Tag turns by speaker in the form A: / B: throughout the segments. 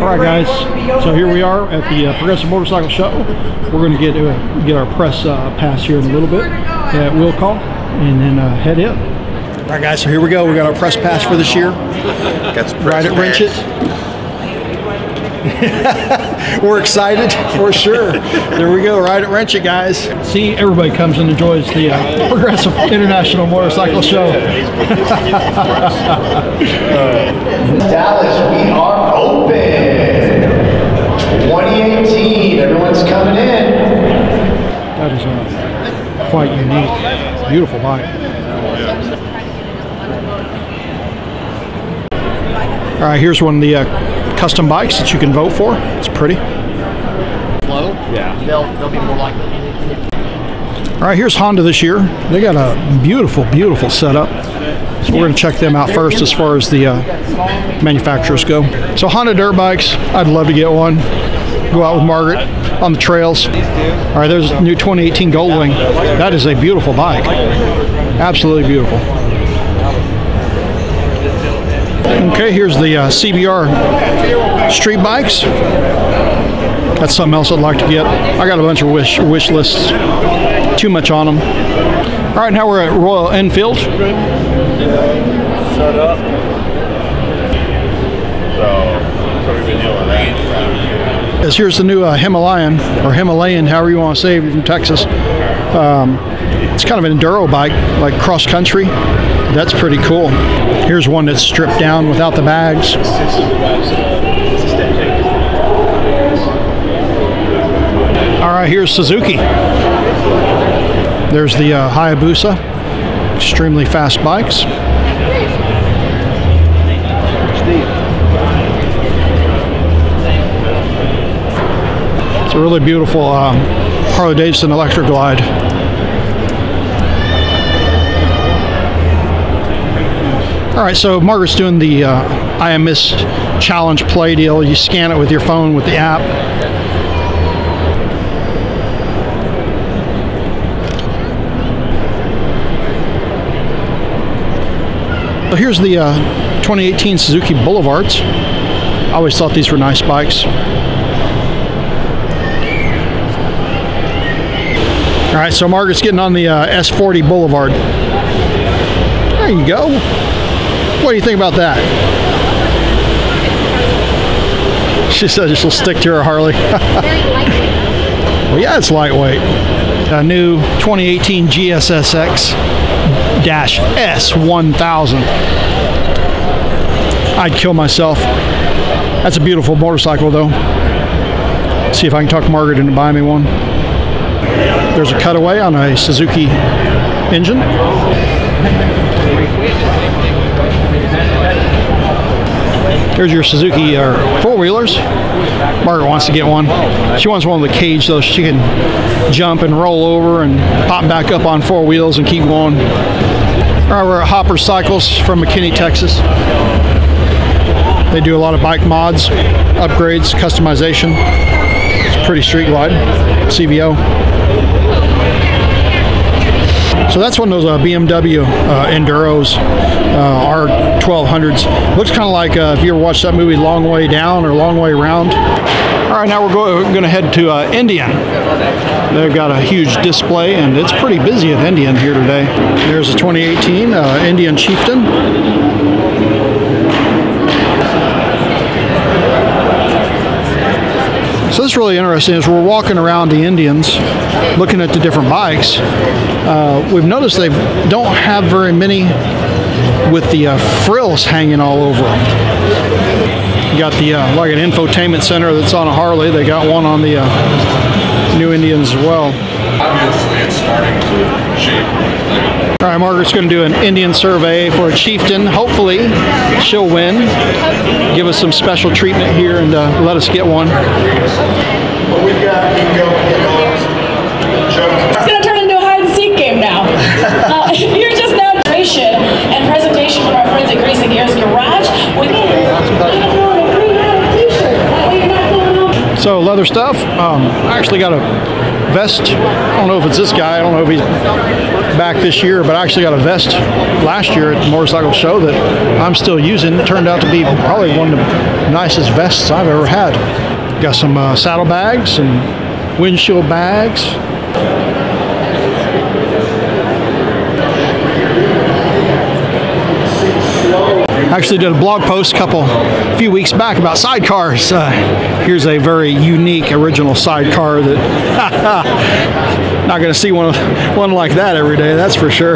A: Alright guys, so here we are at the Progressive Motorcycle Show. We're going to get our press pass here in a little bit at Will Call and then head in. Alright guys, so here we go. We got our press pass for this year. Ride it, wrench it. We're excited for sure. There we go, ride it, wrench it, guys. See, everybody comes and enjoys the Progressive International Motorcycle Show.
B: Dallas, we are open. 2018, everyone's coming in.
A: That is quite unique. Beautiful bike. All right, here's one of the custom bikes that you can vote for. It's pretty.
C: Low? Yeah. They'll be more likely.
A: All right, here's Honda this year. They got a beautiful, beautiful setup. So we're going to check them out first as far as the manufacturers go. So Honda dirt bikes, I'd love to get one. Go out with Margaret on the trails. All right, there's a new 2018 Goldwing. That is a beautiful bike. Absolutely beautiful. Okay, here's the CBR street bikes. That's something else I'd like to get. I got a bunch of wish lists. Too much on them. All right, now we're at Royal Enfield.
D: Shut up. So we've been dealing with that.
A: Here's the new Himalayan, or Himalayan, however you want to say it, from Texas. It's kind of an enduro bike, like cross country. That's pretty cool. Here's one that's stripped down without the bags. All right, here's Suzuki. There's the Hayabusa. Extremely fast bikes. It's a really beautiful Harley-Davidson Electra Glide. All right, so Margaret's doing the IMS challenge play deal. You scan it with your phone with the app. So here's the 2018 Suzuki Boulevards. I always thought these were nice bikes. All right, so Margaret's getting on the S40 Boulevard. There you go. What do you think about that? She said she'll stick to her Harley. Well, yeah, it's lightweight. A new 2018 GSSX-S1000. I'd kill myself. That's a beautiful motorcycle, though. See if I can talk Margaret into buying me one. There's a cutaway on a Suzuki engine. There's your Suzuki four-wheelers. Margaret wants to get one. She wants one with a cage so she can jump and roll over and pop back up on four wheels and keep going. All right, we're at Hopper Cycles from McKinney, Texas. They do a lot of bike mods, upgrades, customization. It's pretty street glide, CVO. So that's one of those BMW Enduros, R1200s. Looks kind of like if you ever watched that movie Long Way Down or Long Way Round. All right, now we're going to head to Indian. They've got a huge display, and it's pretty busy at Indian here today. There's a 2018 Indian Chieftain. So this is really interesting as we're walking around the Indians, looking at the different bikes. We've noticed they don't have very many with the frills hanging all over them. You got the like an infotainment center that's on a Harley. They got one on the new Indians as well. All right, Margaret's going to do an Indian survey for a Chieftain. Hopefully, she'll win. Give us some special treatment here and let us get one.
E: It's going to turn into a hide-and-seek game now. You're just now demonstration and presentation from our friends at Grease and Gears Garage.
A: So So leather stuff. I actually got a vest. I don't know if it's this guy. I don't know if he's back this year, but I actually got a vest last year at the motorcycle show that I'm still using. It turned out to be probably one of the nicest vests I've ever had. Got some saddle bags and windshield bags. Actually did a blog post a few weeks back about sidecars. Here's a very unique original sidecar that not going to see one like that every day, that's for sure.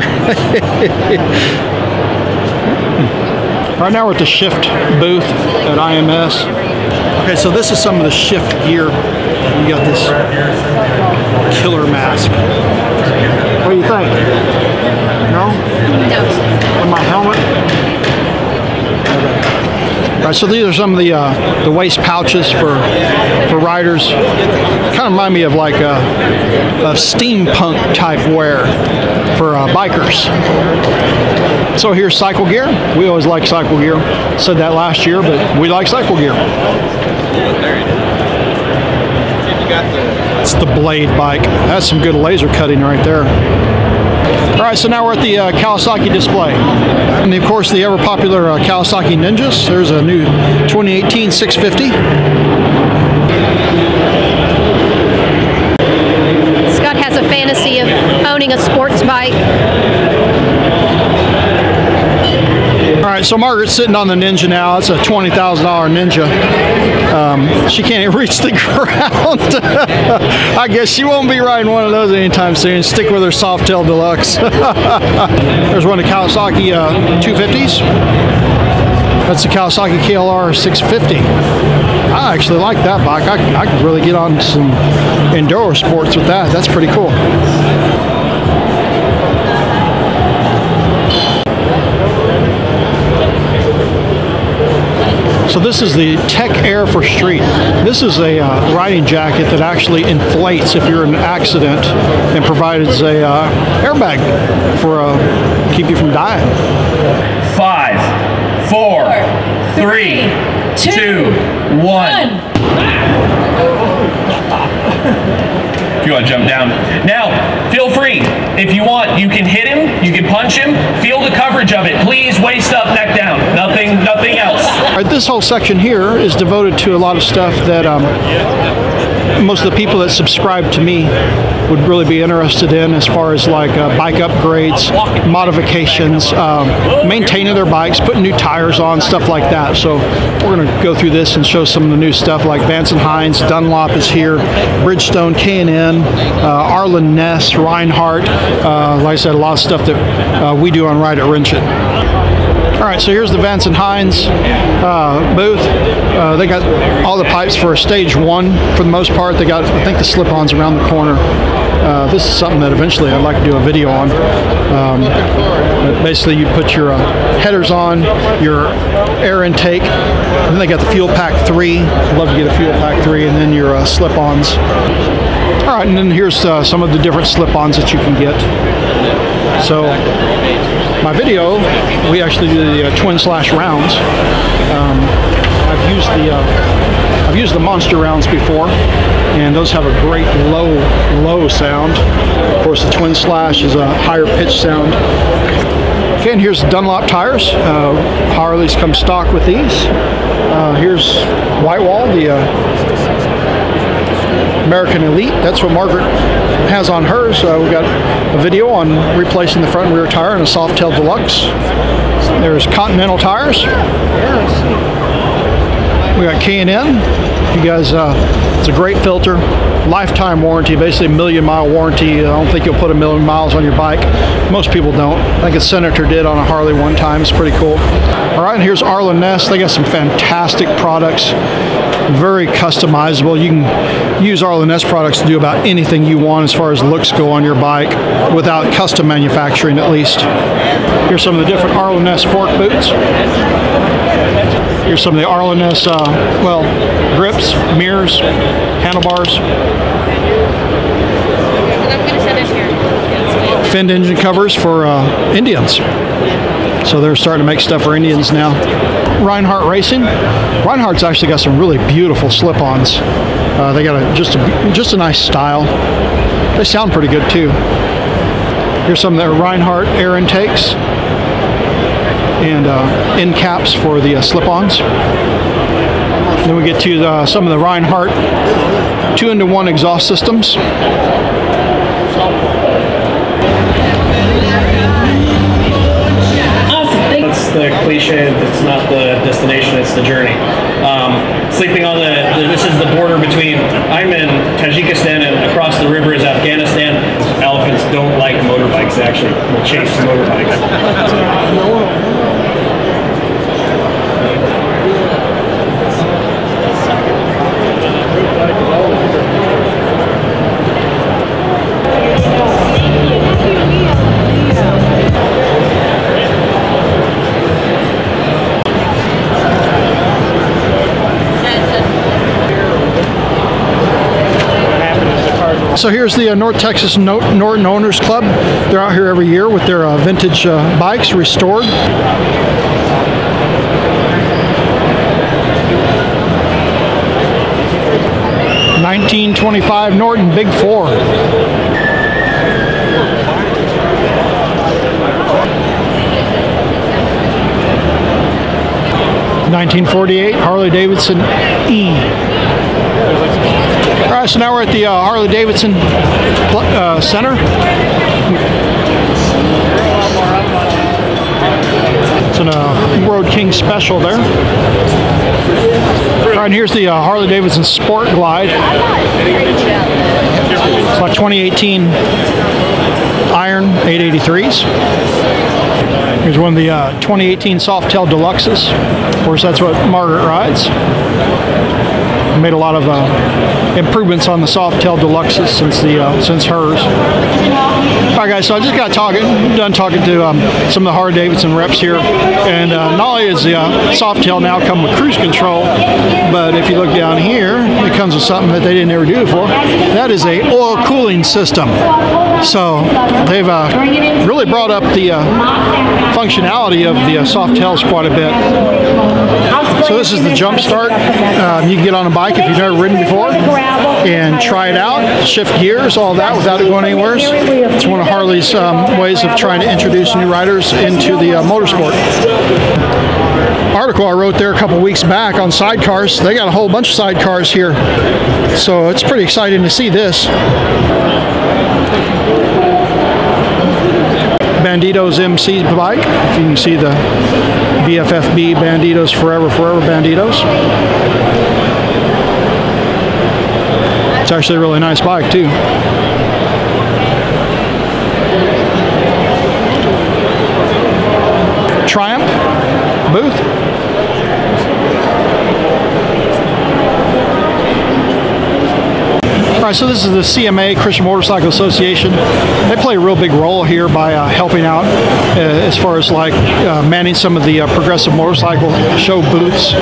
A: Right now we're at the Shift booth at IMS. Okay, so this is some of the Shift gear. We got this killer mask. What do you think? No? No. And my helmet? All right, so these are some of the waist pouches for riders. Kind of remind me of like a steampunk type wear for bikers. So here's cycle gear. We always like cycle gear. Said that last year, but we like cycle gear. It's the Blade bike. That's some good laser cutting right there. All right, so now we're at the Kawasaki display. And of course, the ever popular Kawasaki Ninjas. There's a new 2018 650.
F: Scott has a fantasy of owning a sports bike.
A: All right, so Margaret's sitting on the Ninja now. It's a $20,000 Ninja. She can't even reach the ground. I guess she won't be riding one of those anytime soon. Stick with her Softail Deluxe. There's one of the Kawasaki 250s. That's the Kawasaki Klr 650. I actually like that bike. I could really get on some enduro sports with that. That's pretty cool. So this is the Tech Air for Street. This is a riding jacket that actually inflates if you're in an accident and provides a airbag for keep you from dying.
G: 5, 4, 3, 2, 1. If you want to jump down. Now, feel free. If you want, you can hit him, you can punch him, feel the coverage of it. Please, waist up, neck down. Nothing else.
A: All right, this whole section here is devoted to a lot of stuff that most of the people that subscribe to me would really be interested in, as far as like bike upgrades, modifications, maintaining their bikes, putting new tires on, stuff like that. So we're going to go through this and show some of the new stuff like Vance & Hines, Dunlop is here, Bridgestone, K&N, Arlen Ness, Reinhardt. Like I said, a lot of stuff that we do on Ride at Wrench-It. All right, so here's the Vance & Hines booth. They got all the pipes for stage 1 for the most part. They got, I think, the slip-ons around the corner. This is something that eventually I'd like to do a video on. Basically, you put your headers on, your air intake, and then they got the Fuel Pack 3. I'd love to get a Fuel Pack 3, and then your slip-ons. All right, and then here's some of the different slip-ons that you can get. So my video, we actually do the twin slash rounds. I've used the monster rounds before, and those have a great low sound. Of course, the twin slash is a higher pitch sound. Okay, and here's Dunlop tires. Harleys come stock with these. Here's Whitewall, the American Elite. That's what Margaret has on hers. We got a video on replacing the front and rear tire in a Softail Deluxe. There's Continental tires. We got K&N. You guys, it's a great filter. Lifetime warranty, basically a 1,000,000-mile warranty. I don't think you'll put 1,000,000 miles on your bike. Most people don't. I think a senator did on a Harley one time. It's pretty cool. All right, and here's Arlen Ness. They got some fantastic products. Very customizable. You can use Arlen Ness products to do about anything you want as far as looks go on your bike without custom manufacturing, at least. Here's some of the different Arlen Ness fork boots. Here's some of the Arlen Ness, well, grips, mirrors, handlebars. Finned engine covers for Indians. So they're starting to make stuff for Indians now. Reinhardt Racing. Reinhardt's actually got some really beautiful slip-ons. They got just a nice style. They sound pretty good too. Here's some of their Reinhardt air intakes and end caps for the slip-ons. Then we get to some of the Reinhardt 2-in-1 exhaust systems.
G: It's the cliche, it's not the destination, it's the journey. Sleeping on this is the border between, I'm in Tajikistan and across the river is Afghanistan. Elephants don't like motorbikes, they actually will chase motorbikes.
A: So here's the North Texas Norton Owners Club. They're out here every year with their vintage bikes restored. 1925 Norton Big 4. 1948 Harley Davidson E. All right, so now we're at the Harley Davidson Center. It's a Road King special there. All right, and here's the Harley Davidson Sport Glide. It's like 2018 Iron 883s. Here's one of the 2018 Softail Deluxes. Of course, that's what Margaret rides. Made a lot of improvements on the Softail Deluxes since hers. All right, guys, so I just got done talking to some of the Harley Davidson reps here, and not only is the Softail now come with cruise control, but if you look down here, it comes with something that they didn't ever do before. That is a oil cooling system. So they've really brought up the functionality of the Softails quite a bit. So this is the jump start. You can get on a bike if you've never ridden before and try it out, shift gears, all that without it going anywhere. It's one of Harley's ways of trying to introduce new riders into the motorsport. Article I wrote there a couple weeks back on sidecars. They got a whole bunch of sidecars here, so it's pretty exciting to see this. Bandito's MC bike. If you can see the BFFB Banditos Forever Banditos. It's actually a really nice bike too. Triumph booth. All right, so this is the CMA, Christian Motorcycle Association. They play a real big role here by helping out as far as like manning some of the progressive motorcycle show booths.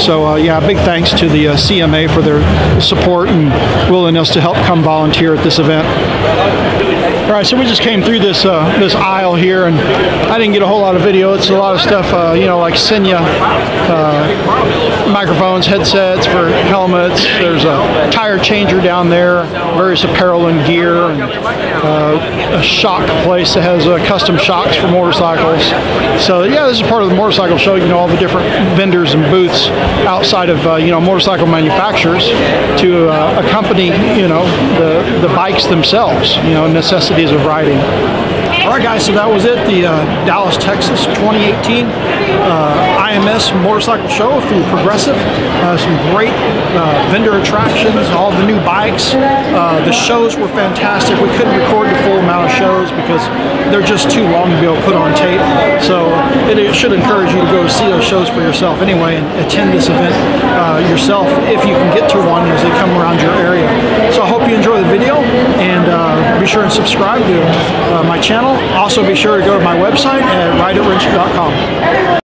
A: So yeah, big thanks to the CMA for their support and willingness to help come volunteer at this event. All right, so we just came through this this aisle here, and I didn't get a whole lot of video. It's a lot of stuff, you know, like Senya microphones, headsets for helmets. There's a tire changer down there, various apparel and gear, and a shock place that has custom shocks for motorcycles. So yeah, this is part of the motorcycle show. You know, all the different vendors and booths outside of you know, motorcycle manufacturers to accompany, you know, the bikes themselves. You know, necessities of riding. All right, guys, so that was it. The Dallas, Texas 2018 IMS Motorcycle Show through Progressive. Some great vendor attractions, all the new bikes. The shows were fantastic. We couldn't record the full amount of shows because they're just too long to be able to put on tape. So it should encourage you to go see those shows for yourself anyway and attend this event yourself if you can get to one as they come around your area. So I hope you enjoy the video, and be sure and subscribe to my channel. Also be sure to go to my website at rideatwrench.com.